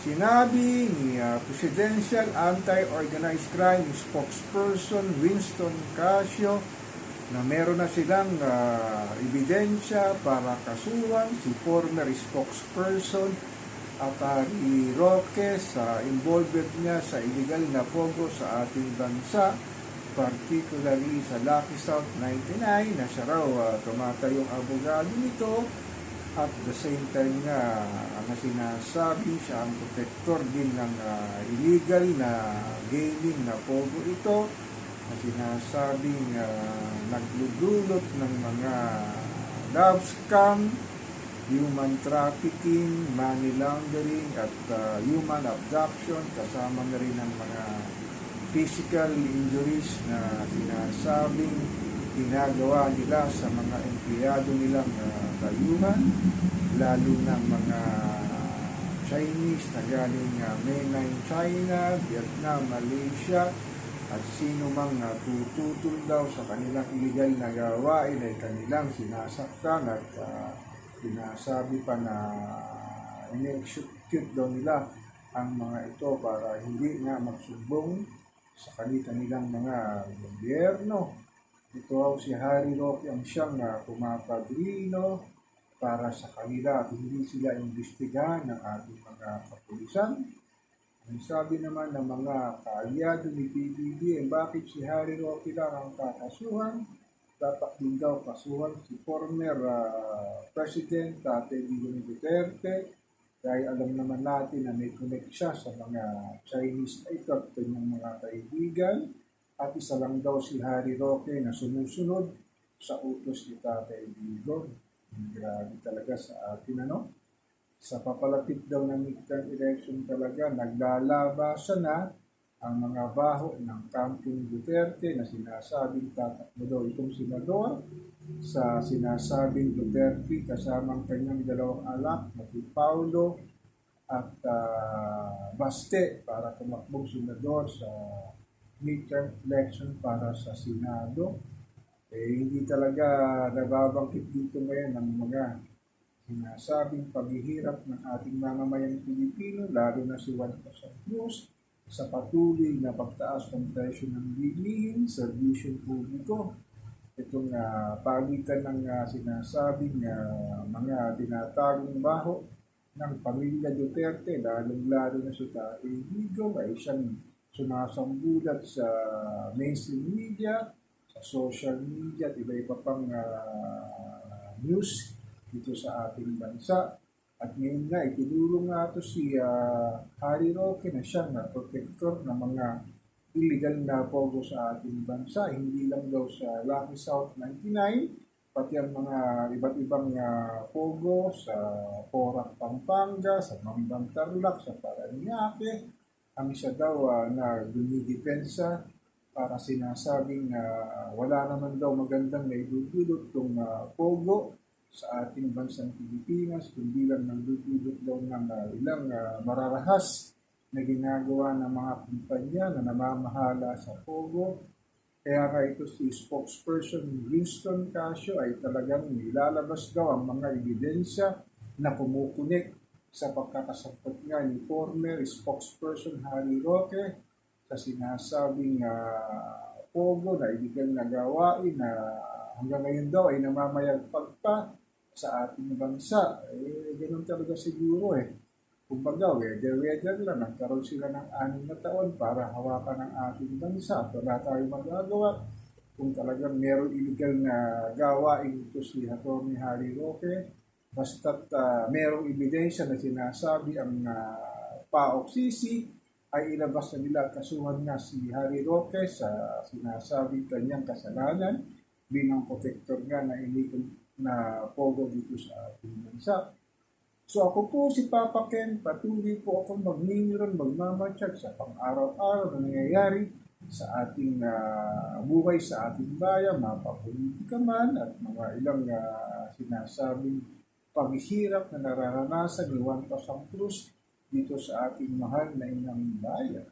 Sinabi ni Presidential Anti-Organized Crime Spokesperson Winston Casio na meron na silang ebidensya para kasuhan si former spokesperson Harry Roque sa involvement niya sa illegal na pogo sa ating bansa, particularly sa Lucky South 99 na siya raw tumatayong abogado nito. At the same time nga, na sinasabi siya ang protector din ng illegal na gaming na pogo ito, na sinasabing nagludulot ng mga love scam, human trafficking, money laundering, at human abduction, kasama na rin ang mga physical injuries na sinasabing ginagawa nila sa mga empleyado nilang tayuman, lalo na mga Chinese na galing mainland China, Vietnam, Malaysia, at sino mang tututol daw sa kanilang illegal na gawain ay kanilang sinasaktan at sinasabi pa na in-execute daw nila ang mga ito para hindi nga magsumbong sa kanilang mga gobyerno. Ito si Harry Roque ang siyang pumapadrino para sa kanila at hindi sila imbestigahan ng ating mga kapulisan. Ang sabi naman ng mga kaalyado ni PBBM, bakit si Harry Roque lang ang kakasuhan? Dapat din daw kasuhan si former President Tatay Digong Duterte, dahil alam naman natin na may connect siya sa mga Chinese ito at kanyang mga kaibigan. At isa lang daw si Harry Roque na sumusunod sa utos ni Tatay Digong. Grabe talaga sa atin, ano? Sa papalapit daw ng midterm election talaga, naglalabasan na ang mga baho ng kampong Duterte na sinasabing tatakbo daw itong senador sa sinasabing Duterte kasamang kanyang dalawang anak na si Paulo at Baste para tumakbong senador sa midterm election para sa Senado. Hindi talaga nababangkit dito ngayon ang mga sinasabing paghihirap ng ating mamamayang Pilipino, lalo na si Juan Cruz, sa patuloy na pagtaas ng presyo ng bilihin, serbisyong publiko. Itong pagitan ng sinasabing mga tinatagong baho ng pamilya Duterte, lalong-lalo na si Tatay Digong, ay siyang sumasambulat sa mainstream media, sa social media at iba-iba pang news dito sa ating bansa. At ngayon nga, itinulong nga ito si Harry Roque na siyang protector ng mga illegal na pogo sa ating bansa. Hindi lang daw sa Lucky South 99, pati ang mga iba't ibang pogo sa Porac, Pampanga, sa Mambang Tarlac, sa Parañaque. Ang isa daw na dumidepensa para sinasabing wala naman daw magandang naidudulot itong pogo sa ating bansang Pilipinas, kundi lang nagdudulot daw ng ilang mararahas na ginagawa ng mga kumpanya na namamahala sa pogo. Kaya nga ito si spokesperson Winston Casio ay talagang nilalabas daw ang mga ebidensya na kumukunik sa pagkakasangkot nga ni former spokesperson Harry Roque sa sinasabing pogo na illegal na gawain na hanggang ngayon daw ay namamayagpag pa sa ating bansa. Ganun talaga siguro Kumbaga, weather lang, nagkaroon sila ng 6 na taon para hawakan ang ating bansa. At wala tayong magagawa kung talagang meron illegal na gawain ito si Atty. Harry Roque. Basta't merong ebidensya na sinasabi ang PAOK-CC ay ilabas na nila at kasuhan nga si Harry Roque sa sinasabing kanyang kasalanan bilang protector nga na illegal na pogo dito sa ating bansa. So ako po si Papa Ken, patuloy po akong magningiron, magmamatsyag sa pang-araw-araw na nangyayari sa ating buhay sa ating bayan, mapapolitika man at mga ilang sinasabing paghihirap na nararanasan ni Juan Cruz dito sa ating mahal na inang bayan.